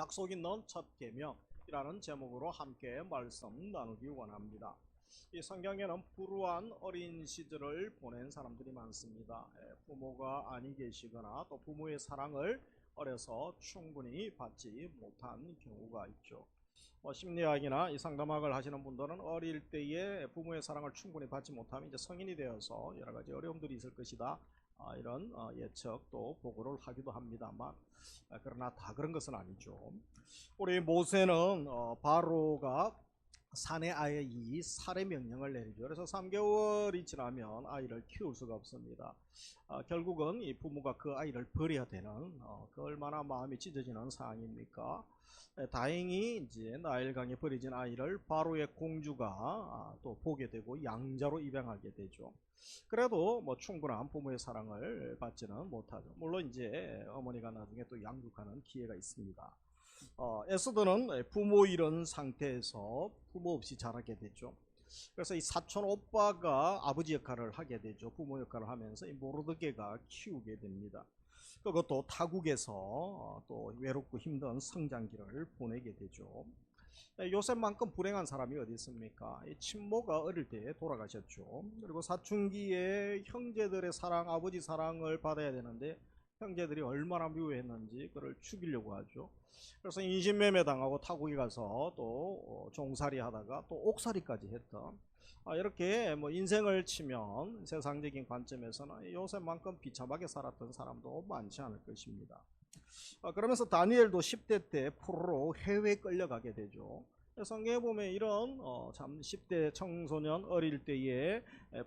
약속 있는 첫 계명이라는 제목으로 함께 말씀 나누기 원합니다. 이 성경에는 불우한 어린 시절을 보낸 사람들이 많습니다. 부모가 아니 계시거나 또 부모의 사랑을 어려서 충분히 받지 못한 경우가 있죠. 심리학이나 이 상담학을 하시는 분들은 어릴 때에 부모의 사랑을 충분히 받지 못하면 이제 성인이 되어서 여러 가지 어려움들이 있을 것이다. 이런 예측 또 보고를 하기도 합니다만, 그러나 다 그런 것은 아니죠. 우리 모세는 바로가 사내 아이 살해 명령을 내리죠. 그래서 3개월이 지나면 아이를 키울 수가 없습니다. 결국은 이 부모가 그 아이를 버려야 되는 그 얼마나 마음이 찢어지는 상황입니까? 다행히 이제 나일강에 버려진 아이를 바로의 공주가 또 보게 되고 양자로 입양하게 되죠. 그래도 뭐 충분한 부모의 사랑을 받지는 못하죠. 물론 이제 어머니가 나중에 또 양육하는 기회가 있습니다. 에스더는 부모 잃은 상태에서 부모 없이 자라게 되죠. 그래서 이 사촌 오빠가 아버지 역할을 하게 되죠. 부모 역할을 하면서 이 모르드게가 키우게 됩니다. 그것도 타국에서 또 외롭고 힘든 성장기를 보내게 되죠. 요셉만큼 불행한 사람이 어디 있습니까? 친모가 어릴 때 돌아가셨죠. 그리고 사춘기에 형제들의 사랑, 아버지 사랑을 받아야 되는데 형제들이 얼마나 미워했는지 그를 죽이려고 하죠. 그래서 인신매매 당하고 타국에 가서 또 종살이 하다가 또 옥살이까지 했던, 이렇게 뭐 인생을 치면 세상적인 관점에서는 요셉만큼 비참하게 살았던 사람도 많지 않을 것입니다. 그러면서 다니엘도 10대 때 포로로 해외에 끌려가게 되죠. 성경에 보면 이런 참 10대 청소년 어릴 때에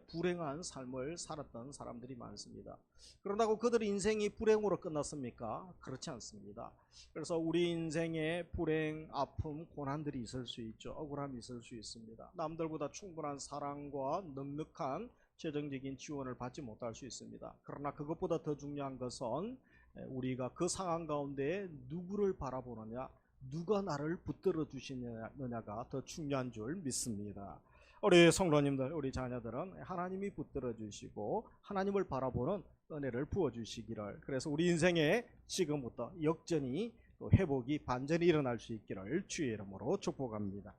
불행한 삶을 살았던 사람들이 많습니다. 그런다고 그들의 인생이 불행으로 끝났습니까? 그렇지 않습니다. 그래서 우리 인생에 불행, 아픔, 고난들이 있을 수 있죠. 억울함이 있을 수 있습니다. 남들보다 충분한 사랑과 넉넉한 재정적인 지원을 받지 못할 수 있습니다. 그러나 그것보다 더 중요한 것은 우리가 그 상황 가운데 누구를 바라보느냐, 누가 나를 붙들어 주시느냐가 더 중요한 줄 믿습니다. 우리 성도님들, 우리 자녀들은 하나님이 붙들어 주시고 하나님을 바라보는 은혜를 부어 주시기를, 그래서 우리 인생에 지금부터 역전이 또 회복이 반전이 일어날 수 있기를 주의 이름으로 축복합니다.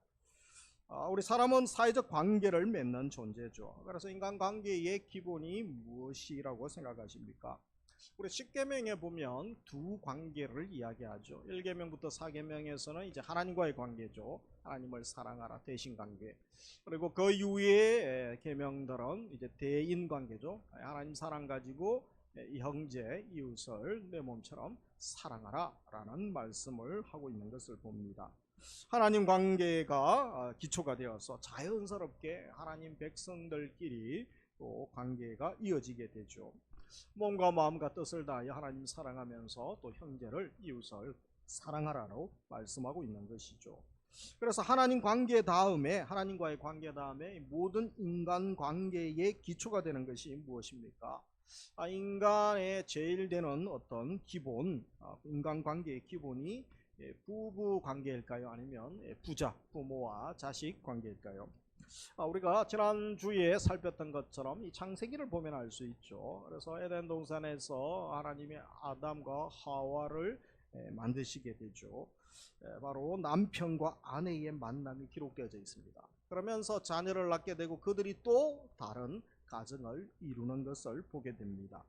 우리 사람은 사회적 관계를 맺는 존재죠. 그래서 인간관계의 기본이 무엇이라고 생각하십니까? 우리 10계명에 보면 두 관계를 이야기하죠. 1계명부터 4계명에서는 이제 하나님과의 관계죠. 하나님을 사랑하라, 대신 관계. 그리고 그 이후의 계명들은 이제 대인 관계죠. 하나님 사랑 가지고 형제, 이웃을 내 몸처럼 사랑하라 라는 말씀을 하고 있는 것을 봅니다. 하나님 관계가 기초가 되어서 자연스럽게 하나님 백성들끼리 또 관계가 이어지게 되죠. 몸과 마음과 뜻을 다하여 하나님 사랑하면서 또 형제를, 이웃을 사랑하라고 말씀하고 있는 것이죠. 그래서 하나님 관계 다음에, 하나님과의 관계 다음에 모든 인간 관계의 기초가 되는 것이 무엇입니까? 인간의 제일 되는 어떤 기본, 인간 관계의 기본이 부부 관계일까요? 아니면 부자, 부모와 자식 관계일까요? 우리가 지난주에 살폈던 것처럼 이 창세기를 보면 알 수 있죠. 그래서 에덴 동산에서 하나님이 아담과 하와를 만드시게 되죠. 바로 남편과 아내의 만남이 기록되어져 있습니다. 그러면서 자녀를 낳게 되고 그들이 또 다른 가정을 이루는 것을 보게 됩니다.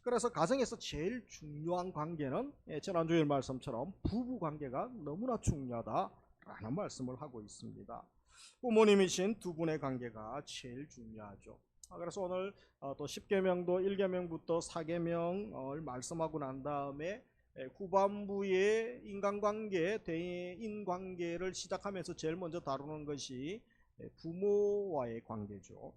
그래서 가정에서 제일 중요한 관계는 지난주의 말씀처럼 부부 관계가 너무나 중요하다라는 말씀을 하고 있습니다. 부모님이신 두 분의 관계가 제일 중요하죠. 그래서 오늘 또 10계명도 1계명부터 4계명을 말씀하고 난 다음에 후반부의 인간관계, 대인관계를 시작하면서 제일 먼저 다루는 것이 부모와의 관계죠.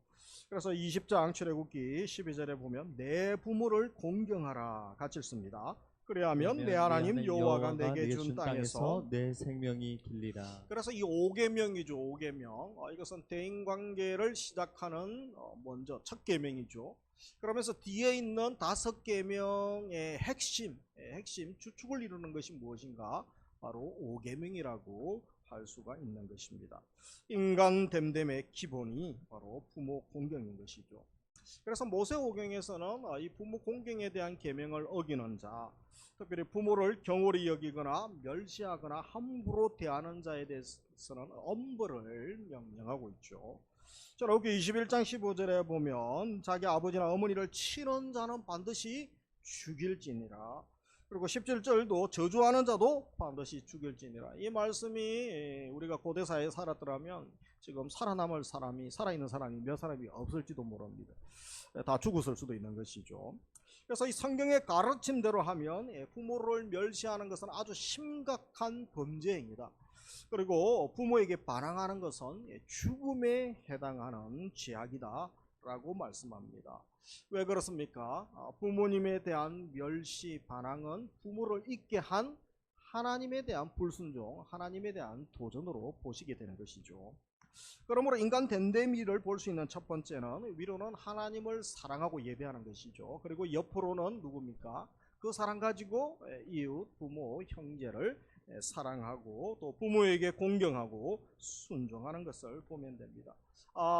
그래서 20장 출애굽기 12절에 보면 내 부모를 공경하라 같이 읽습니다. 그래야면 내 하나님 여호와가 내게 준 땅에서 내 생명이 길리라. 그래서 이 5계명이죠. 5계명. 이것은 대인관계를 시작하는 먼저 첫 계명이죠. 그러면서 뒤에 있는 5계명의 핵심 주축을 이루는 것이 무엇인가? 바로 5계명이라고 할 수가 있는 것입니다. 인간 됨됨의 기본이 바로 부모 공경인 것이죠. 그래서 모세오경에서는 이 부모 공경에 대한 계명을 어기는 자, 특별히 부모를 경홀히 여기거나 멸시하거나 함부로 대하는 자에 대해서는 엄벌을 명령하고 있죠. 자, 여기 21장 15절에 보면 자기 아버지나 어머니를 치는 자는 반드시 죽일지니라. 그리고 17절도 저주하는 자도 반드시 죽일지니라. 이 말씀이 우리가 고대사회에 살았더라면 지금 살아남을 사람이, 살아있는 사람이 몇 사람이 없을지도 모릅니다. 다 죽었을 수도 있는 것이죠. 그래서 이 성경의 가르침대로 하면 부모를 멸시하는 것은 아주 심각한 범죄 행위다. 그리고 부모에게 반항하는 것은 죽음에 해당하는 죄악이다 라고 말씀합니다. 왜 그렇습니까? 부모님에 대한 멸시, 반항은 부모를 잊게 한 하나님에 대한 불순종, 하나님에 대한 도전으로 보시게 되는 것이죠. 그러므로 인간 됨됨이를 볼 수 있는 첫 번째는, 위로는 하나님을 사랑하고 예배하는 것이죠. 그리고 옆으로는 누굽니까? 그 사랑 가지고 이웃, 부모, 형제를 사랑하고 또 부모에게 공경하고 순종하는 것을 보면 됩니다.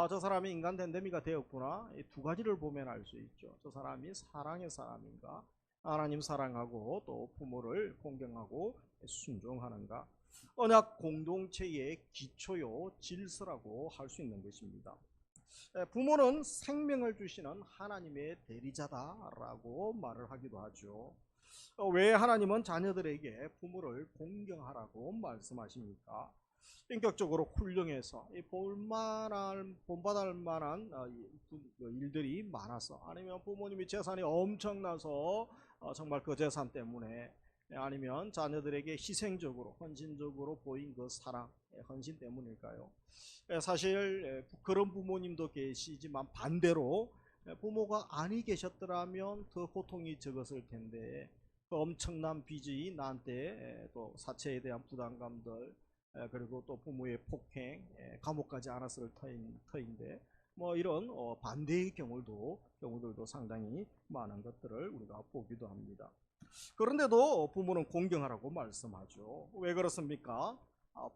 저 사람이 인간 됨됨이가 되었구나. 이 두 가지를 보면 알 수 있죠. 저 사람이 사랑의 사람인가, 하나님 사랑하고 또 부모를 공경하고 순종하는가. 언약 공동체의 기초요 질서라고 할 수 있는 것입니다. 부모는 생명을 주시는 하나님의 대리자다라고 말을 하기도 하죠. 왜 하나님은 자녀들에게 부모를 공경하라고 말씀하십니까? 인격적으로 훌륭해서 본받을 만한 일들이 많아서, 아니면 부모님이 재산이 엄청나서 정말 그 재산 때문에, 아니면 자녀들에게 희생적으로 헌신적으로 보인 그 사랑, 헌신 때문일까요? 사실 그런 부모님도 계시지만 반대로 부모가 아니 계셨더라면 더 고통이 적었을 텐데, 그 엄청난 빚이 나한테 또 사체에 대한 부담감들, 그리고 또 부모의 폭행, 감옥 가지 않았을 터인데, 뭐 이런 반대의 경우들도 상당히 많은 것들을 우리가 보기도 합니다. 그런데도 부모는 공경하라고 말씀하죠. 왜 그렇습니까?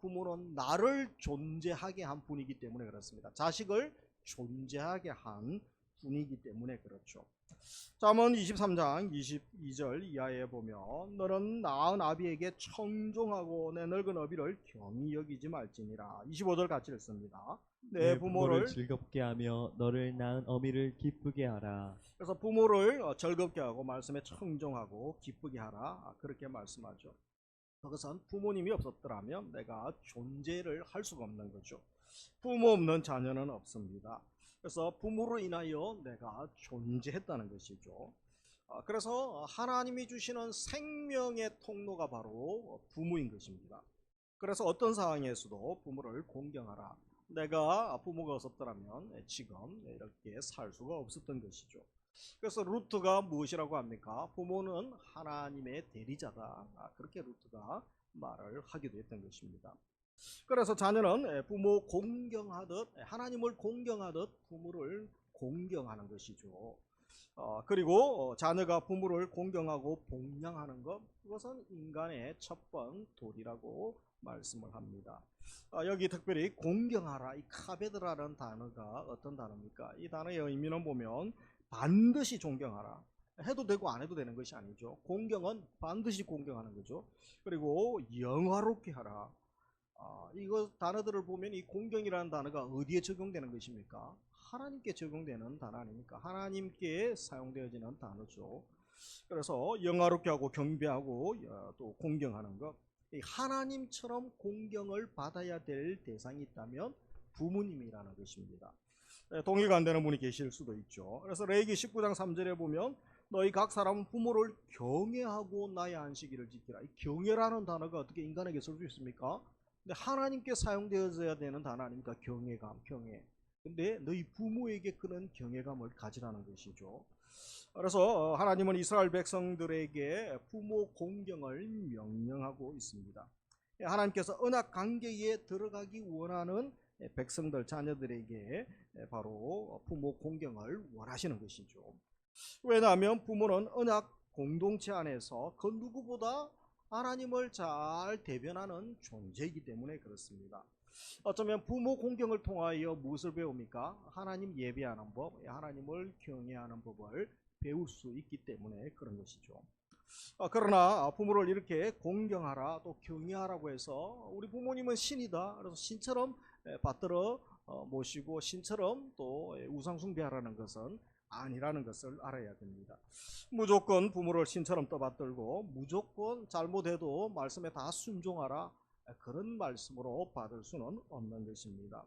부모는 나를 존재하게 한 분이기 때문에 그렇습니다. 자식을 존재하게 한 분이기 때문에 그렇죠. 잠언 23장 22절 이하에 보면, 너는 낳은 아비에게 청종하고 내 늙은 어비를 경히 여기지 말지니라. 25절 같이 읽습니다. 내 부모를 즐겁게 하며 너를 낳은 어미를 기쁘게 하라. 그래서 부모를 즐겁게 하고 말씀에 청종하고 기쁘게 하라, 그렇게 말씀하죠. 그것은 부모님이 없었더라면 내가 존재를 할 수가 없는 거죠. 부모 없는 자녀는 없습니다. 그래서 부모로 인하여 내가 존재했다는 것이죠. 그래서 하나님이 주시는 생명의 통로가 바로 부모인 것입니다. 그래서 어떤 상황에서도 부모를 공경하라. 내가 부모가 없었더라면 지금 이렇게 살 수가 없었던 것이죠. 그래서 루트가 무엇이라고 합니까? 부모는 하나님의 대리자다, 그렇게 루트가 말을 하기도 했던 것입니다. 그래서 자녀는 부모 공경하듯, 하나님을 공경하듯 부모를 공경하는 것이죠. 그리고 자녀가 부모를 공경하고 복양하는 것, 그것은 인간의 첫번 도리라고 말씀을 합니다. 여기 특별히 공경하라, 이 카베드라는 단어가 어떤 단어입니까? 이 단어의 의미는 보면 반드시 존경하라, 해도 되고 안 해도 되는 것이 아니죠. 공경은 반드시 공경하는 거죠. 그리고 영화롭게 하라. 이거 단어들을 보면 이 공경이라는 단어가 어디에 적용되는 것입니까? 하나님께 적용되는 단어 아닙니까? 하나님께 사용되어지는 단어죠. 그래서 영화롭게 하고 경배하고 또 공경하는 것, 하나님처럼 공경을 받아야 될 대상이 있다면 부모님이라는 것입니다. 동의가 안 되는 분이 계실 수도 있죠. 그래서 레위기 19장 3절에 보면, 너희 각 사람은 부모를 경외하고 나의 안식일을 지키라. 이 경외라는 단어가 어떻게 인간에게 쓸 수 있습니까? 근데 하나님께 사용되어져야 되는 단어 아닙니까? 경외감, 경외. 근데 너희 부모에게 그런 경외감을 가지라는 것이죠. 그래서 하나님은 이스라엘 백성들에게 부모 공경을 명령하고 있습니다. 하나님께서 언약 관계에 들어가기 원하는 백성들, 자녀들에게 바로 부모 공경을 원하시는 것이죠. 왜냐하면 부모는 언약 공동체 안에서 그 누구보다 하나님을 잘 대변하는 존재이기 때문에 그렇습니다. 어쩌면 부모 공경을 통하여 무엇을 배웁니까? 하나님 예배하는 법, 하나님을 경외하는 법을 배울 수 있기 때문에 그런 것이죠. 그러나 부모를 이렇게 공경하라 또 경외하라고 해서 우리 부모님은 신이다, 그래서 신처럼 받들어 모시고 신처럼 또 우상 숭배하라는 것은 아니라는 것을 알아야 됩니다. 무조건 부모를 신처럼 떠받들고 무조건 잘못해도 말씀에 다 순종하라, 그런 말씀으로 받을 수는 없는 것입니다.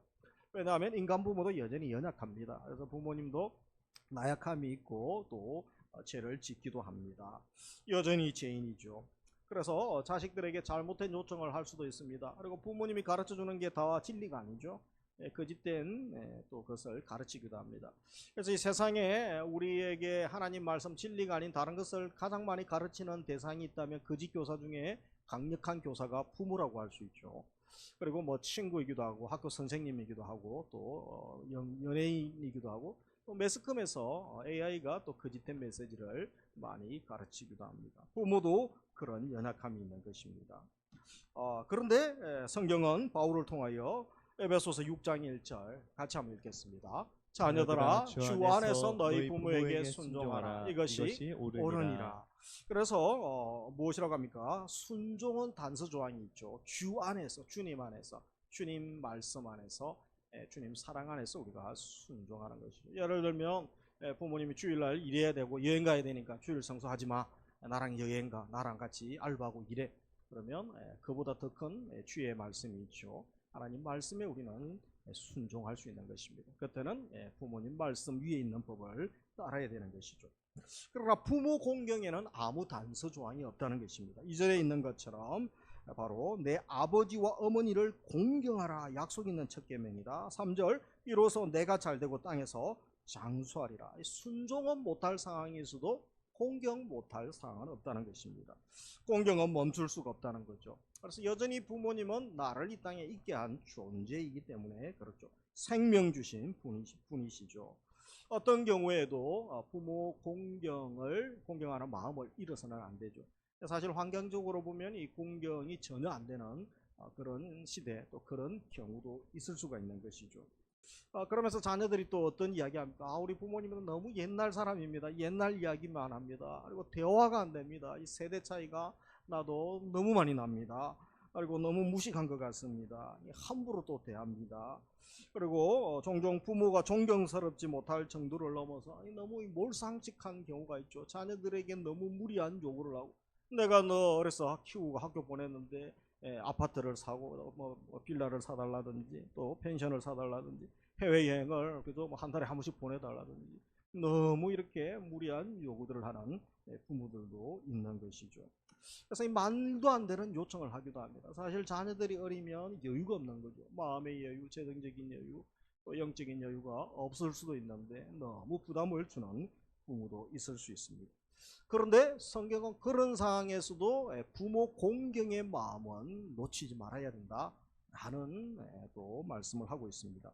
왜냐하면 인간 부모도 여전히 연약합니다. 그래서 부모님도 나약함이 있고 또 죄를 짓기도 합니다. 여전히 죄인이죠. 그래서 자식들에게 잘못된 요청을 할 수도 있습니다. 그리고 부모님이 가르쳐주는 게 다 진리가 아니죠. 거짓된 또 그것을 가르치기도 합니다. 그래서 이 세상에 우리에게 하나님 말씀 진리가 아닌 다른 것을 가장 많이 가르치는 대상이 있다면 거짓 교사 중에 강력한 교사가 부모라고 할 수 있죠. 그리고 뭐 친구이기도 하고 학교 선생님이기도 하고 또 연예인이기도 하고 또 매스컴에서 AI가 또 거짓된 메시지를 많이 가르치기도 합니다. 부모도 그런 연약함이 있는 것입니다. 그런데 성경은 바울을 통하여 에베소서 6장 1절 같이 한번 읽겠습니다. 자녀들아 주 안에서 너희 부모에게 순종하라. 이것이 옳으니라. 그래서 무엇이라고 합니까? 순종은 단서 조항이 있죠. 주 안에서, 주님 안에서, 주님 말씀 안에서, 주님 사랑 안에서 우리가 순종하는 것이죠. 예를 들면 부모님이 주일날 일해야 되고 여행 가야 되니까 주일 성수하지 마, 나랑 여행 가, 나랑 같이 알바하고 일해. 그러면 그보다 더 큰 주의 말씀이 있죠. 하나님 말씀에 우리는 순종할 수 있는 것입니다. 그때는 부모님 말씀 위에 있는 법을 따라야 되는 것이죠. 그러나 부모 공경에는 아무 단서 조항이 없다는 것입니다. 2절에 있는 것처럼 바로 내 아버지와 어머니를 공경하라 약속 있는 첫 계명이다. 3절 이로써 내가 잘되고 땅에서 장수하리라. 순종은 못할 상황에서도 공경 못할 상황은 없다는 것입니다. 공경은 멈출 수가 없다는 거죠. 그래서 여전히 부모님은 나를 이 땅에 있게 한 존재이기 때문에 그렇죠. 생명 주신 분이시죠. 어떤 경우에도 부모 공경하는 마음을 잃어서는 안 되죠. 사실 환경적으로 보면 이 공경이 전혀 안 되는 그런 시대 또 그런 경우도 있을 수가 있는 것이죠. 그러면서 자녀들이 또 어떤 이야기합니까? 우리 부모님은 너무 옛날 사람입니다. 옛날 이야기만 합니다. 그리고 대화가 안 됩니다. 이 세대 차이가 나도 너무 많이 납니다. 그리고 너무 무식한 것 같습니다. 함부로 또 대합니다. 그리고 종종 부모가 존경스럽지 못할 정도를 넘어서 너무 몰상식한 경우가 있죠. 자녀들에게 너무 무리한 요구를 하고, 내가 너 어려서 키우고 학교 보냈는데 아파트를 사고 뭐 빌라를 사달라든지 또 펜션을 사달라든지 해외여행을 그래도 한 달에 한 번씩 보내달라든지 너무 이렇게 무리한 요구들을 하는 부모들도 있는 것이죠. 그래서 이 말도 안 되는 요청을 하기도 합니다. 사실 자녀들이 어리면 여유가 없는 거죠. 마음의 여유, 재정적인 여유, 또 영적인 여유가 없을 수도 있는데 너무 부담을 주는 부모도 있을 수 있습니다. 그런데 성경은 그런 상황에서도 부모 공경의 마음은 놓치지 말아야 된다 라는 또 말씀을 하고 있습니다.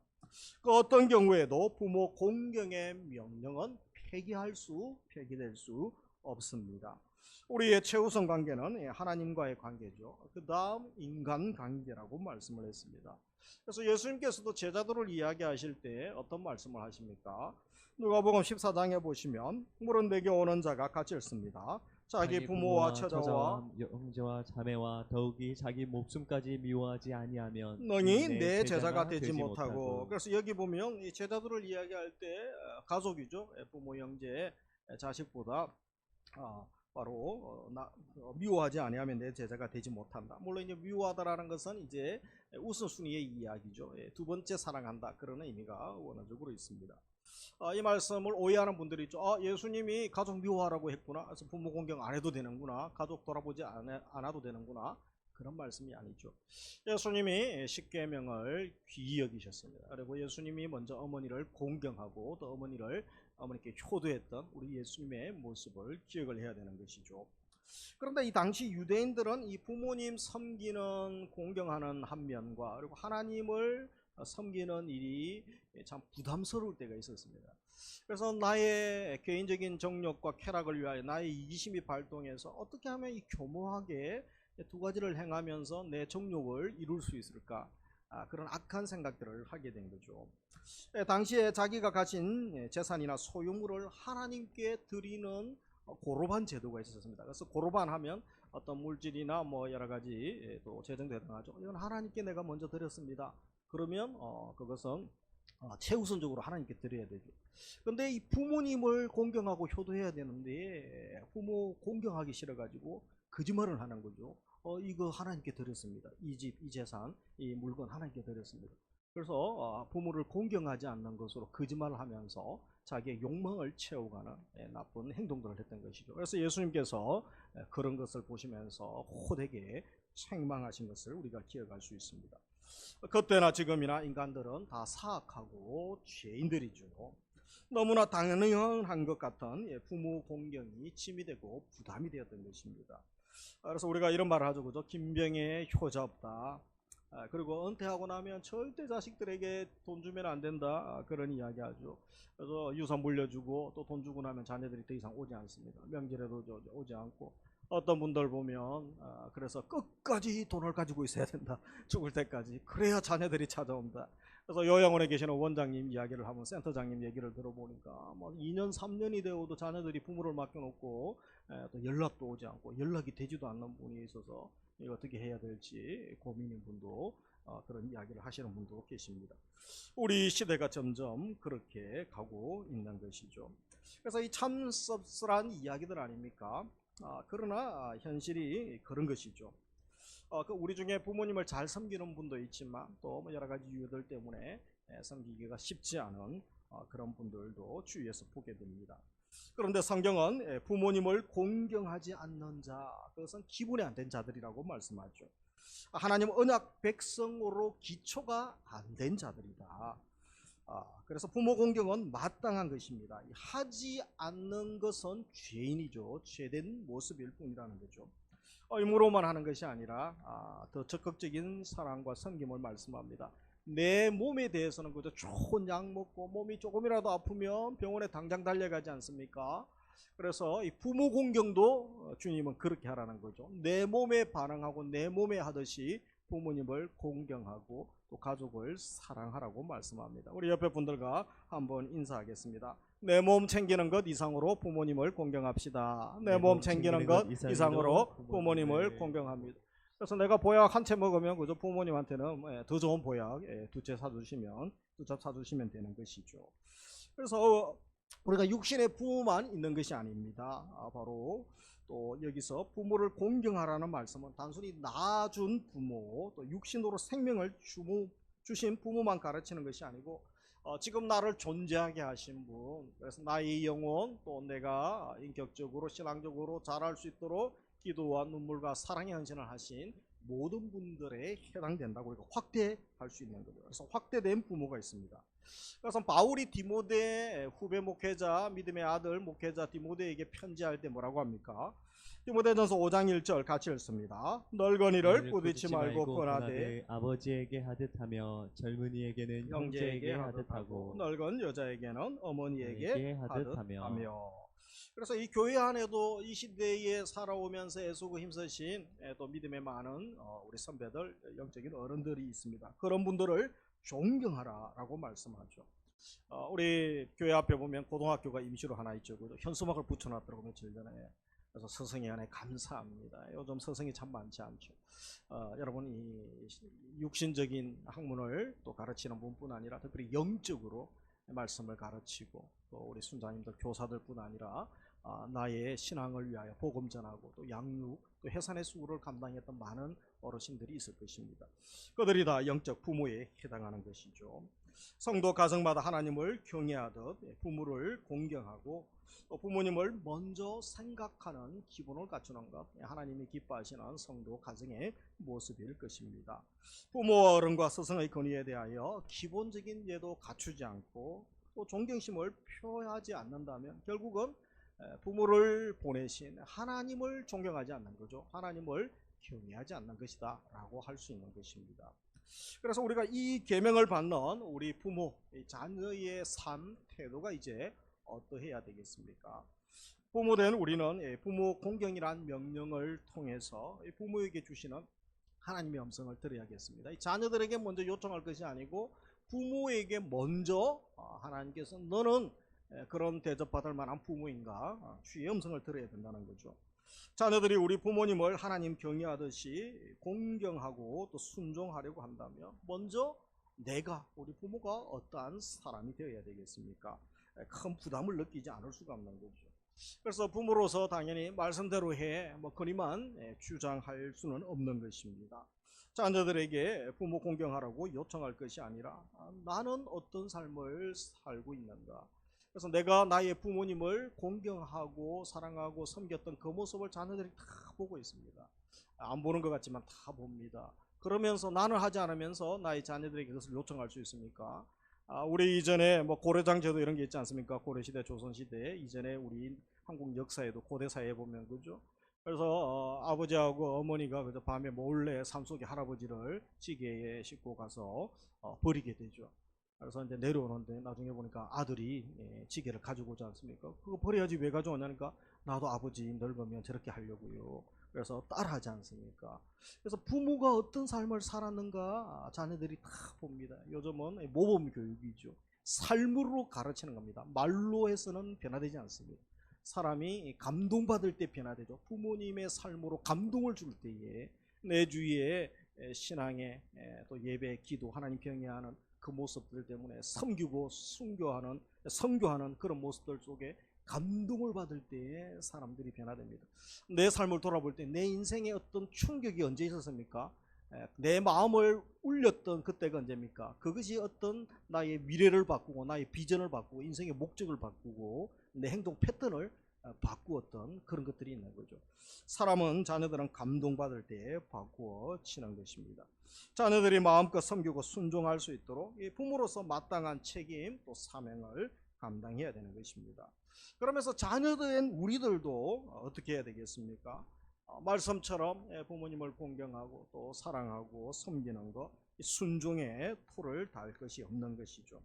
그 어떤 경우에도 부모 공경의 명령은 폐기될 수 없습니다. 우리의 최우선 관계는 하나님과의 관계죠. 그 다음 인간 관계라고 말씀을 했습니다. 그래서 예수님께서도 제자들을 이야기하실 때 어떤 말씀을 하십니까? 누가복음 14장에 보시면 물은 내게 오는 자가 같이 읽습니다. 자기 부모와 처자와 형제와 자매와 더욱이 자기 목숨까지 미워하지 아니하면 너니 내 제자가 되지 못하고. 그래서 여기 보면 이 제자들을 이야기할 때 가족이죠. 부모 형제 자식보다 바로 미워하지 아니하면 내 제자가 되지 못한다. 물론 이제 미워하다라는 것은 이제 우선순위의 이야기죠. 두 번째 사랑한다 그러는 의미가 원어적으로 있습니다. 이 말씀을 오해하는 분들이 있죠. 예수님이 가족 미워하라고 했구나. 그래서 부모 공경 안 해도 되는구나. 가족 돌아보지 않아도 되는구나. 그런 말씀이 아니죠. 예수님이 십계명을 귀히 여기셨습니다. 그리고 예수님이 먼저 어머니를 공경하고 또 어머니께 효도했던 우리 예수님의 모습을 기억을 해야 되는 것이죠. 그런데 이 당시 유대인들은 이 부모님 섬기는 공경하는 한 면과 그리고 하나님을 섬기는 일이 참 부담스러울 때가 있었습니다. 그래서 나의 개인적인 정욕과 쾌락을 위하여 나의 이기심이 발동해서 어떻게 하면 이 교묘하게 두 가지를 행하면서 내 정욕을 이룰 수 있을까? 그런 악한 생각들을 하게 된 거죠. 당시에 자기가 가진 재산이나 소유물을 하나님께 드리는 고로반 제도가 있었습니다. 그래서 고로반 하면 어떤 물질이나 뭐 여러 가지 또 재정도 해당하죠. 이건 하나님께 내가 먼저 드렸습니다. 그러면 그것은 최우선적으로 하나님께 드려야 되죠. 근데 이 부모님을 공경하고 효도해야 되는데 부모 공경하기 싫어가지고 거짓말을 하는 거죠. 이거 하나님께 드렸습니다. 이 집, 이 재산, 이 물건 하나님께 드렸습니다. 그래서 부모를 공경하지 않는 것으로 거짓말을 하면서 자기의 욕망을 채워가는 나쁜 행동들을 했던 것이죠. 그래서 예수님께서 그런 것을 보시면서 호되게 책망하신 것을 우리가 기억할 수 있습니다. 그때나 지금이나 인간들은 다 사악하고 죄인들이죠. 너무나 당연한 것 같은 부모 공경이 짐이 되고 부담이 되었던 것입니다. 그래서 우리가 이런 말을 하죠. 그죠? 김병에 효자 없다. 그리고 은퇴하고 나면 절대 자식들에게 돈 주면 안 된다. 그런 이야기 하죠. 그래서 유산 물려주고 또 돈 주고 나면 자녀들이 더 이상 오지 않습니다. 명절에도 오지 않고, 어떤 분들 보면 그래서 끝까지 돈을 가지고 있어야 된다. 죽을 때까지. 그래야 자녀들이 찾아온다. 그래서 요양원에 계시는 원장님 이야기를 하면, 센터장님 얘기를 들어보니까 뭐 2년 3년이 되어도 자녀들이 부모를 맡겨놓고 또 연락도 오지 않고 연락이 되지도 않는 분이 있어서 이거 어떻게 해야 될지 고민인 분도 그런 이야기를 하시는 분도 계십니다. 우리 시대가 점점 그렇게 가고 있는 것이죠. 그래서 이 참 씁쓸한 이야기들 아닙니까? 그러나 현실이 그런 것이죠. 우리 중에 부모님을 잘 섬기는 분도 있지만 또 여러 가지 이유들 때문에 섬기기가 쉽지 않은 그런 분들도 주위에서 보게 됩니다. 그런데 성경은 부모님을 공경하지 않는 자, 그것은 기본이 안 된 자들이라고 말씀하죠. 하나님 언약 백성으로 기초가 안 된 자들이다. 그래서 부모 공경은 마땅한 것입니다. 하지 않는 것은 죄인이죠. 죄된 모습일 뿐이라는 거죠. 의무로만 하는 것이 아니라 더 적극적인 사랑과 섬김을 말씀합니다. 내 몸에 대해서는 그저 좋은 약 먹고 몸이 조금이라도 아프면 병원에 당장 달려가지 않습니까? 그래서 이 부모 공경도 주님은 그렇게 하라는 거죠. 내 몸에 반응하고 내 몸에 하듯이 부모님을 공경하고 또 가족을 사랑하라고 말씀합니다. 우리 옆에 분들과 한번 인사하겠습니다. 내 몸 챙기는 것 이상으로 부모님을 공경합시다. 내 몸 챙기는 것 이상으로 부모님을 공경합니다. 그래서 내가 보약 한 채 먹으면 그저 부모님한테는 더 좋은 보약 두 차 사주시면 되는 것이죠. 그래서 우리가 육신의 부모만 있는 것이 아닙니다. 바로 또 여기서 부모를 공경하라는 말씀은 단순히 낳아준 부모, 또 육신으로 생명을 주신 부모만 가르치는 것이 아니고 지금 나를 존재하게 하신 분, 그래서 나의 영혼, 또 내가 인격적으로 신앙적으로 자랄 수 있도록 기도와 눈물과 사랑의 헌신을 하신 모든 분들에 해당된다고 우리가 확대할 수 있는 거죠. 그래서 확대된 부모가 있습니다. 그래서 바울이 디모데 후배 목회자, 믿음의 아들 목회자 디모데에게 편지할 때 뭐라고 합니까? 디모데전서 5장 1절 같이 읽습니다. 널건이를 꾸짖지 말고 권하되 아버지에게 하듯하며 젊은이에게는 형제에게 하듯하고 늙은 여자에게는 어머니에게 하듯하며. 그래서 이 교회 안에도 이 시대에 살아오면서 애쓰고 힘쓰신 또 믿음의 많은 우리 선배들, 영적인 어른들이 있습니다. 그런 분들을 존경하라라고 말씀하죠. 우리 교회 앞에 보면 고등학교가 임시로 하나 있죠. 현수막을 붙여놨더라고 며칠 전에. 그래서 스승의 은혜 감사합니다. 요즘 스승이 참 많지 않죠. 여러분 이 육신적인 학문을 또 가르치는 분뿐 아니라 특별히 영적으로 말씀을 가르치고 또 우리 순자님들 교사들뿐 아니라 나의 신앙을 위하여 복음 전하고 또 양육 또 해산의 수고를 감당했던 많은 어르신들이 있을 것입니다. 그들이 다 영적 부모에 해당하는 것이죠. 성도 가정마다 하나님을 경외하듯 부모를 공경하고 또 부모님을 먼저 생각하는 기본을 갖추는 것, 하나님이 기뻐하시는 성도 가정의 모습일 것입니다. 부모와 어른과 스승의 권위에 대하여 기본적인 예도 갖추지 않고 또 존경심을 표하지 않는다면 결국은 부모를 보내신 하나님을 존경하지 않는 거죠. 하나님을 경외하지 않는 것이다 라고 할 수 있는 것입니다. 그래서 우리가 이 계명을 받는 우리 부모, 자녀의 삶 태도가 이제 어떠해야 되겠습니까? 부모된 우리는 부모 공경이란 명령을 통해서 부모에게 주시는 하나님의 음성을 들어야겠습니다. 자녀들에게 먼저 요청할 것이 아니고 부모에게 먼저 하나님께서 너는 그런 대접받을 만한 부모인가 주의 음성을 들어야 된다는 거죠. 자녀들이 우리 부모님을 하나님 경외하듯이 공경하고 또 순종하려고 한다면 먼저 내가 우리 부모가 어떠한 사람이 되어야 되겠습니까? 큰 부담을 느끼지 않을 수가 없는 거죠. 그래서 부모로서 당연히 말씀대로 해 그리만 주장할 수는 없는 것입니다. 자녀들에게 부모 공경하라고 요청할 것이 아니라 나는 어떤 삶을 살고 있는가. 그래서 내가 나의 부모님을 공경하고 사랑하고 섬겼던 그 모습을 자녀들이 다 보고 있습니다. 안 보는 것 같지만 다 봅니다. 그러면서 나는 하지 않으면서 나의 자녀들에게 그것을 요청할 수 있습니까? 우리 이전에 고려장제도 이런 게 있지 않습니까? 고려시대, 조선시대 이전에 우리 한국 역사에도 고대사에 보면 그죠? 그래서 아버지하고 어머니가 그저 밤에 몰래 산속에 할아버지를 지게에 싣고 가서 버리게 되죠. 그래서 이제 내려오는데 나중에 보니까 아들이 지게를 가지고 오지 않습니까? 그거 버려야지 왜 가져오냐니까 나도 아버지 늙으면 저렇게 하려고요. 그래서 따라하지 않습니까? 그래서 부모가 어떤 삶을 살았는가 자녀들이 다 봅니다. 요즘은 모범 교육이죠. 삶으로 가르치는 겁니다. 말로 해서는 변화되지 않습니다. 사람이 감동받을 때 변화되죠. 부모님의 삶으로 감동을 줄 때에 내 주위에 신앙의 또 예배, 기도, 하나님 경외하는 그 모습들 때문에 섬기고 선교하는 그런 모습들 속에 감동을 받을 때에 사람들이 변화됩니다. 내 삶을 돌아볼 때 내 인생에 어떤 충격이 언제 있었습니까? 내 마음을 울렸던 그때가 언제입니까? 그것이 어떤 나의 미래를 바꾸고 나의 비전을 바꾸고 인생의 목적을 바꾸고 내 행동 패턴을 바꾸었던 그런 것들이 있는 거죠. 사람은 자녀들은 감동받을 때 바꾸어지는 것입니다. 자녀들이 마음껏 섬기고 순종할 수 있도록 부모로서 마땅한 책임 또 사명을 감당해야 되는 것입니다. 그러면서 자녀된 우리들도 어떻게 해야 되겠습니까? 말씀처럼 부모님을 공경하고 또 사랑하고 섬기는 것, 순종의 토를 달 것이 없는 것이죠.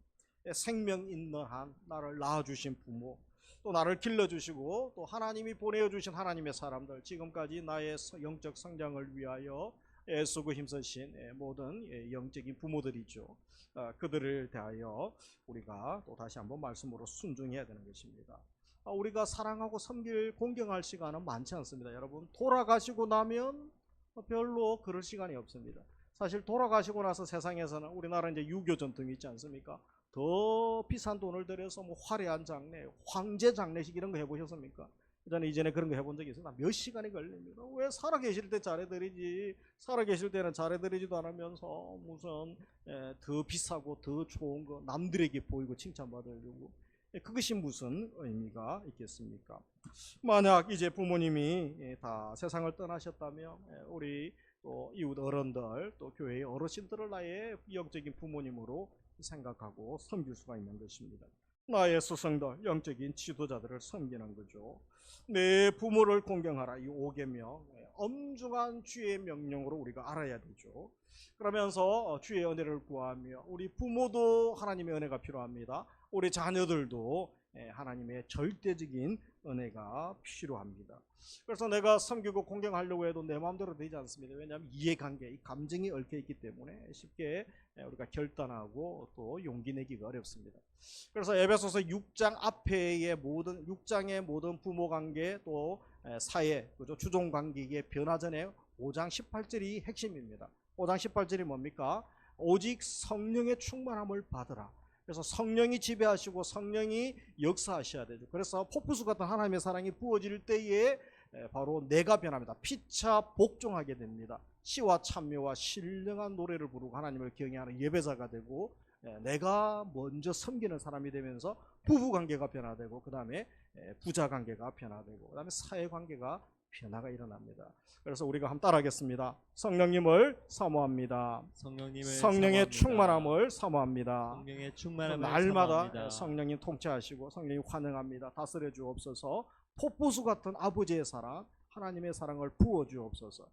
생명 있는 한 나를 낳아주신 부모, 또 나를 길러주시고 또 하나님이 보내주신 하나님의 사람들, 지금까지 나의 영적 성장을 위하여 애쓰고 힘쓰신 모든 영적인 부모들이죠. 그들을 대하여 우리가 또 다시 한번 말씀으로 순종해야 되는 것입니다. 우리가 사랑하고 섬길 공경할 시간은 많지 않습니다. 여러분 돌아가시고 나면 별로 그럴 시간이 없습니다. 사실 돌아가시고 나서 세상에서는 우리나라 이제 유교 전통이 있지 않습니까? 더 비싼 돈을 들여서 화려한 장례, 황제 장례식 이런 거 해보셨습니까? 저는 이전에 그런 거 해본 적이 있어요. 몇 시간이 걸립니다. 왜 살아계실 때 잘해드리지, 살아계실 때는 잘해드리지도 않으면서 무슨 더 비싸고 더 좋은 거 남들에게 보이고 칭찬받으려고, 그것이 무슨 의미가 있겠습니까? 만약 이제 부모님이 다 세상을 떠나셨다면 우리 또 이웃 어른들 또 교회의 어르신들을 나의 영적인 부모님으로 생각하고 섬길 수가 있는 것입니다. 나의 스승들, 영적인 지도자들을 섬기는 거죠. 내 부모를 공경하라, 이 5계명 엄중한 주의 명령으로 우리가 알아야 되죠. 그러면서 주의 은혜를 구하며 우리 부모도 하나님의 은혜가 필요합니다. 우리 자녀들도 하나님의 절대적인 은혜가 필요합니다. 그래서 내가 섬기고 공경하려고 해도 내 마음대로 되지 않습니다. 왜냐하면 이해관계, 이 감정이 얽혀있기 때문에 쉽게 우리가 결단하고 또 용기 내기가 어렵습니다. 그래서 에베소서 6장 앞에의 모든 6장의 모든 부모관계 또 사회, 그죠? 주종관계의 변화 전에 5장 18절이 핵심입니다. 5장 18절이 뭡니까? 오직 성령의 충만함을 받으라. 그래서 성령이 지배하시고 성령이 역사하셔야 되죠. 그래서 폭포수 같은 하나님의 사랑이 부어질 때에 바로 내가 변합니다. 피차 복종하게 됩니다. 시와 찬미와 신령한 노래를 부르고 하나님을 경외하는 예배자가 되고 내가 먼저 섬기는 사람이 되면서 부부관계가 변화되고 그 다음에 부자관계가 변화되고 그 다음에 사회관계가 변화가 일어납니다. 그래서 우리가 한번 따라하겠습니다. 성령님을 사모합니다. 성령의 충만함을 사모합니다. 성령의 충만함을 날마다 사모합니다. 성령님 통치하시고 성령님 환영합니다. 다스려 주옵소서. 폭포수 같은 아버지의 사랑, 하나님의 사랑을 부어 주옵소서.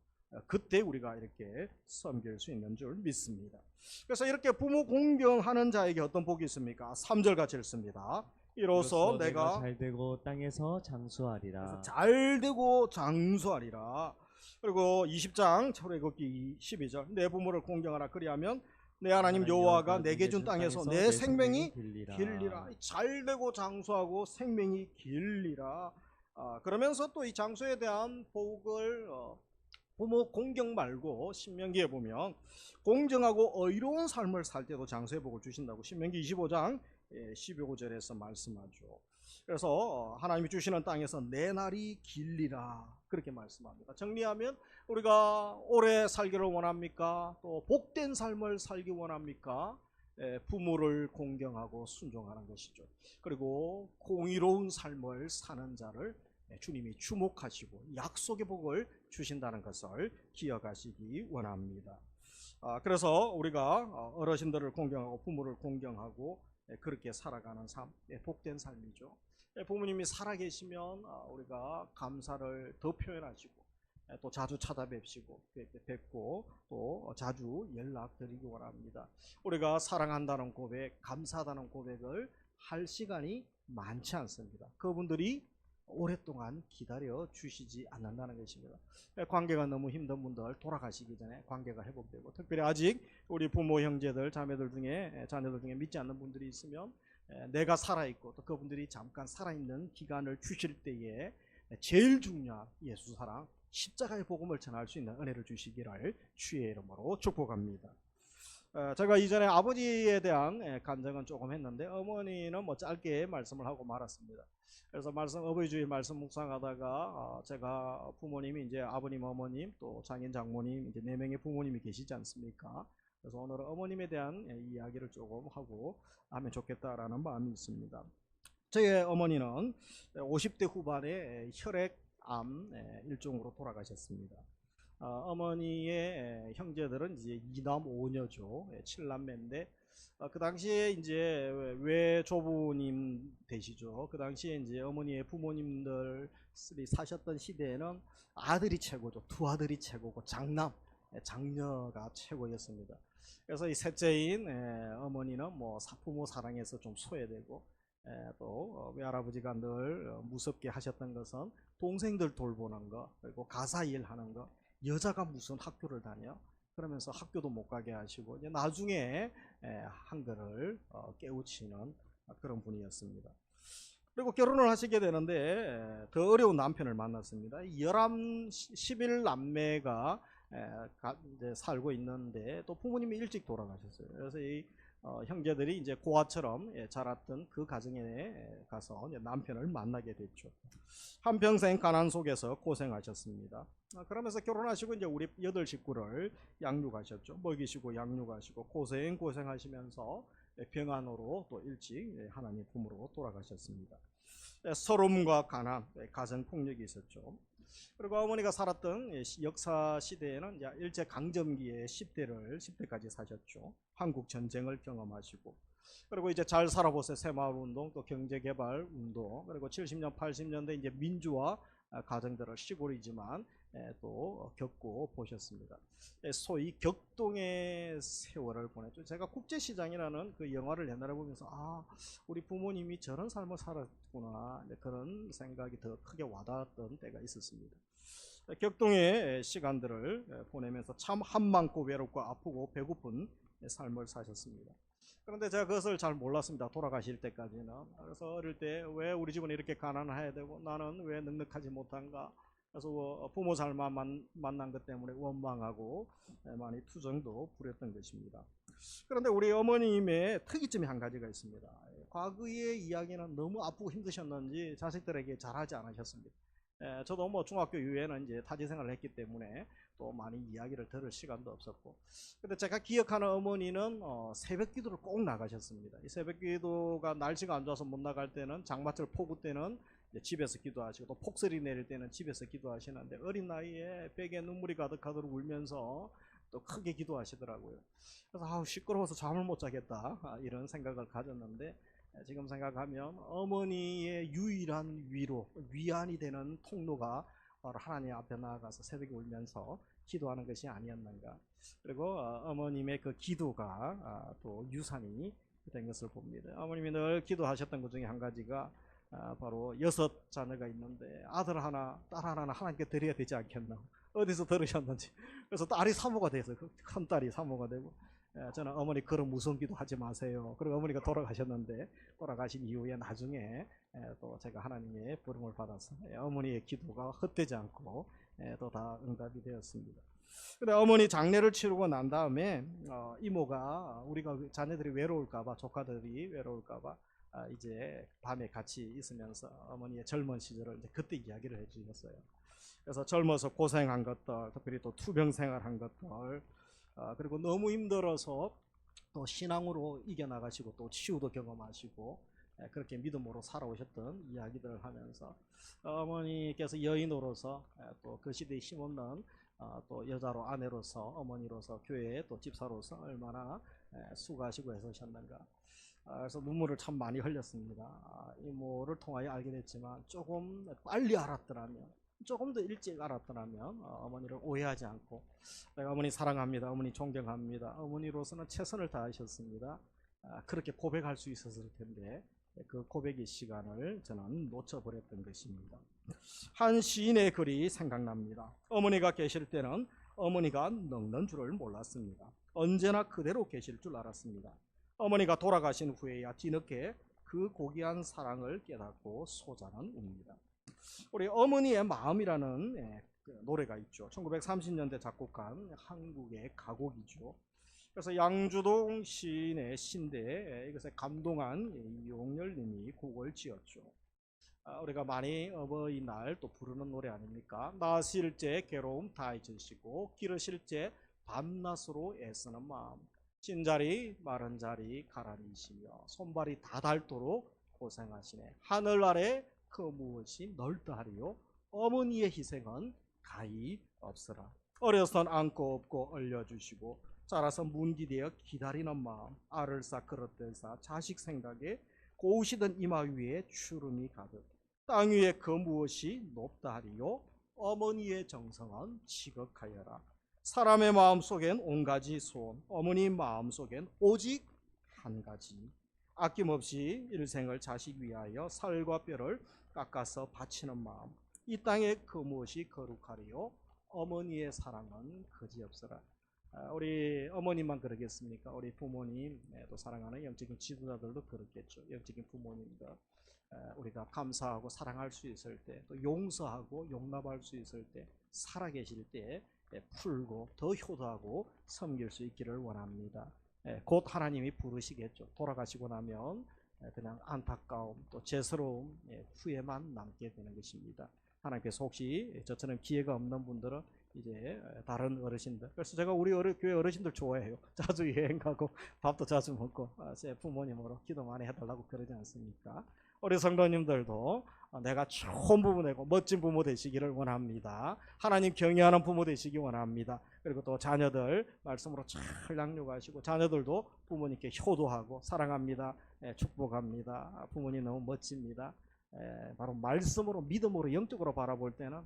그때 우리가 이렇게 섬길 수 있는 줄 믿습니다. 그래서 이렇게 부모 공경하는 자에게 어떤 복이 있습니까? 3절 같이 읽습니다. 이로써 내가 내가 잘되고 땅에서 장수하리라. 잘되고 장수하리라. 그리고 20장 출애굽기 12절 내 부모를 공경하라 그리하면 내 하나님 여호와가 내게 준 땅에서 내 생명이 길리라. 잘되고 장수하고 생명이 길리라. 그러면서 또 이 장수에 대한 복을 부모 공경 말고 신명기에 보면 공정하고 의로운 삶을 살 때도 장수의 복을 주신다고 신명기 25장 15절에서 말씀하죠. 그래서 하나님이 주시는 땅에서 내 날이 길리라 그렇게 말씀합니다. 정리하면 우리가 오래 살기를 원합니까? 또 복된 삶을 살기 원합니까? 부모를 공경하고 순종하는 것이죠. 그리고 공의로운 삶을 사는 자를 주님이 주목하시고 약속의 복을 주신다는 것을 기억하시기 원합니다. 그래서 우리가 어르신들을 공경하고 부모를 공경하고 그렇게 살아가는 삶, 복된 삶이죠. 부모님이 살아계시면 우리가 감사를 더 표현하시고 또 자주 찾아뵙시고 뵙고 또 자주 연락드리기 원합니다. 우리가 사랑한다는 고백, 감사하다는 고백을 할 시간이 많지 않습니다. 그분들이 오랫동안 기다려 주시지 않는다는 것입니다. 관계가 너무 힘든 분들 돌아가시기 전에 관계가 회복되고, 특별히 아직 우리 부모, 형제들, 자매들 중에 자녀들 중에 믿지 않는 분들이 있으면 내가 살아있고 또 그분들이 잠깐 살아있는 기간을 주실 때에 제일 중요한 예수 사랑, 십자가의 복음을 전할 수 있는 은혜를 주시기를 주의 이름으로 축복합니다. 제가 이전에 아버지에 대한 간증은 조금 했는데 어머니는 뭐 짧게 말씀을 하고 말았습니다. 그래서 어버이 주일 말씀 묵상하다가 제가 부모님이 이제 아버님, 어머님, 또 장인, 장모님 이제 4명의 부모님이 계시지 않습니까? 그래서 오늘은 어머님에 대한 이야기를 조금 하고 하면 좋겠다라는 마음이 있습니다. 저희 어머니는 50대 후반에 혈액암 일종으로 돌아가셨습니다. 어머니의 형제들은 이제 2남 5녀죠. 7남매인데 그 당시에 이제 외조부님 되시죠. 그 당시에 이제 어머니의 부모님들이 사셨던 시대에는 아들이 최고죠. 2아들이 최고고 장녀가 최고였습니다. 그래서 이 셋째인 어머니는 뭐 부모 사랑에서 좀 소외되고 또 외할아버지가 늘 무섭게 하셨던 것은 동생들 돌보는 거, 그리고 가사 일하는 거, 여자가 무슨 학교를 다녀? 그러면서 학교도 못 가게 하시고 이제 나중에 한글을 깨우치는 그런 분이었습니다. 그리고 결혼을 하시게 되는데 더 어려운 남편을 만났습니다. 11남매가 이제 살고 있는데 또 부모님이 일찍 돌아가셨어요. 그래서 이 형제들이 이제 고아처럼 자랐던 그 가정에 가서 이제 남편을 만나게 됐죠. 한평생 가난 속에서 고생하셨습니다. 그러면서 결혼하시고 이제 우리 8식구를 양육하셨죠. 먹이시고 양육하시고 고생하시면서 병안으로 또 일찍 하나님 품으로 돌아가셨습니다. 서름과 가난, 가정폭력이 있었죠. 그리고 어머니가 살았던 역사 시대에는 일제 강점기에 10대까지 사셨죠. 한국 전쟁을 경험하시고, 그리고 이제 잘 살아보세요. 새마을 운동, 또 경제개발 운동, 그리고 70년, 80년대 이제 민주화 과정들을 시골이지만 또 겪고 보셨습니다. 소위 격동의 세월을 보냈죠. 제가 국제시장이라는 그 영화를 옛날에 보면서 우리 부모님이 저런 삶을 살았구나, 그런 생각이 더 크게 와닿았던 때가 있었습니다. 격동의 시간들을 보내면서 참 한많고 외롭고 아프고 배고픈 삶을 사셨습니다. 그런데 제가 그것을 잘 몰랐습니다. 돌아가실 때까지는. 그래서 어릴 때 왜 우리 집은 이렇게 가난해야 되고 나는 왜 넉넉하지 못한가. 그래서 부모 잘만 만난 것 때문에 원망하고 많이 투정도 부렸던 것입니다. 그런데 우리 어머님의 특이점이 한 가지가 있습니다. 과거의 이야기는 너무 아프고 힘드셨는지 자식들에게 잘하지 않으셨습니다. 저도 뭐 중학교 이후에는 이제 타지 생활을 했기 때문에 또 많이 이야기를 들을 시간도 없었고, 근데 제가 기억하는 어머니는 새벽 기도를 꼭 나가셨습니다. 이 새벽 기도가 날씨가 안 좋아서 못 나갈 때는 장마철 폭우 때는 집에서 기도하시고, 또 폭설이 내릴 때는 집에서 기도하시는데 어린 나이에 백에 눈물이 가득하도록 울면서 또 크게 기도하시더라고요. 그래서 시끄러워서 잠을 못 자겠다 이런 생각을 가졌는데, 지금 생각하면 어머니의 유일한 위안이 되는 통로가 바로 하나님 앞에 나아가서 새벽에 울면서 기도하는 것이 아니었는가. 그리고 어머님의 그 기도가 또 유산이 된 것을 봅니다. 어머님이 늘 기도하셨던 것 중에 한 가지가 바로 6자녀가 있는데 아들 하나, 딸 하나는 하나님께 드려야 되지 않겠나. 어디서 들으셨는지. 그래서 딸이 사모가 돼서 큰 딸이 사모가 되고 저는 어머니 그런 무서운 기도 하지 마세요. 그리고 어머니가 돌아가셨는데 돌아가신 이후에 나중에 또 제가 하나님의 부름을 받아서 어머니의 기도가 헛되지 않고 또 다 응답이 되었습니다. 근데 어머니 장례를 치르고 난 다음에 이모가 우리가 자녀들이 외로울까봐 조카들이 외로울까봐 이제 밤에 같이 있으면서 어머니의 젊은 시절을 이제 그때 이야기를 해주셨어요. 그래서 젊어서 고생한 것들, 특별히 또 투병 생활한 것들, 그리고 너무 힘들어서 또 신앙으로 이겨나가시고 또 치유도 경험하시고 그렇게 믿음으로 살아오셨던 이야기들을 하면서 어머니께서 여인으로서 또 그 시대에 힘없는 또 여자로 아내로서 어머니로서 교회에 또 집사로서 얼마나 수고하시고 애쓰셨는가. 그래서 눈물을 참 많이 흘렸습니다. 이모를 통하여 알게 됐지만 조금 빨리 알았더라면, 조금 더 일찍 알았더라면 어머니를 오해하지 않고 내가 어머니 사랑합니다, 어머니 존경합니다, 어머니로서는 최선을 다하셨습니다, 그렇게 고백할 수 있었을 텐데 그 고백의 시간을 저는 놓쳐버렸던 것입니다. 한 시인의 글이 생각납니다. 어머니가 계실 때는 어머니가 늙는 줄을 몰랐습니다. 언제나 그대로 계실 줄 알았습니다. 어머니가 돌아가신 후에야 뒤늦게 그 고귀한 사랑을 깨닫고 소자는 웁니다. 우리 어머니의 마음이라는 노래가 있죠. 1930년대 작곡한 한국의 가곡이죠. 그래서 양주동 시인의 시인데 이것에 감동한 이용렬님이 곡을 지었죠. 우리가 많이 어버이날 또 부르는 노래 아닙니까? 나실 때 괴로움 다 잊으시고 기르실 때 밤낮으로 애쓰는 마음, 찐자리 마른 자리 가라니시며 손발이 다 닳도록 고생하시네. 하늘 아래 그 무엇이 넓다하리요. 어머니의 희생은 가히 없으라. 어려선 안고 업고 얼려주시고 자라서 문기되어 기다리는 마음, 알을 쌓 그릇들 쌓 자식 생각에 고우시던 이마 위에 주름이 가득. 땅 위에 그 무엇이 높다하리요. 어머니의 정성은 지극하여라. 사람의 마음속엔 온가지 소원, 어머니 마음속엔 오직 한 가지. 아낌없이 일생을 자식 위하여 살과 뼈를 깎아서 바치는 마음. 이 땅에 그 무엇이 거룩하리요. 어머니의 사랑은 그지없으라. 우리 어머님만 그러겠습니까? 우리 부모님, 또 사랑하는 영적인 지도자들도 그렇겠죠. 영적인 부모님들 우리가 감사하고 사랑할 수 있을 때, 또 용서하고 용납할 수 있을 때, 살아계실 때 풀고 더 효도하고 섬길 수 있기를 원합니다. 곧 하나님이 부르시겠죠. 돌아가시고 나면 그냥 안타까움 또 죄스러움 후회만 남게 되는 것입니다. 하나님께서 혹시 저처럼 기회가 없는 분들은 이제 다른 어르신들, 그래서 제가 우리 교회 어르신들 좋아해요. 자주 여행 가고 밥도 자주 먹고 제 부모님으로 기도 많이 해달라고 그러지 않습니까? 우리 성도님들도 내가 좋은 부모 되고 멋진 부모 되시기를 원합니다. 하나님 경외하는 부모 되시기 원합니다. 그리고 또 자녀들 말씀으로 잘 양육하시고 자녀들도 부모님께 효도하고 사랑합니다, 축복합니다. 부모님 너무 멋집니다. 바로 말씀으로 믿음으로 영적으로 바라볼 때는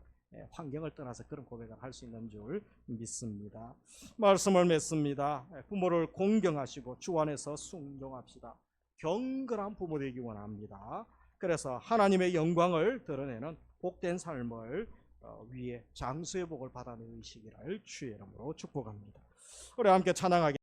환경을 떠나서 그런 고백을 할 수 있는 줄 믿습니다. 말씀을 맺습니다. 부모를 공경하시고 주 안에서 순종합시다. 경건한 부모 되기 원합니다. 그래서 하나님의 영광을 드러내는 복된 삶을 위해 장수의 복을 받아내시기를 주의 이름으로 축복합니다. 우리 함께 찬양하겠습니다.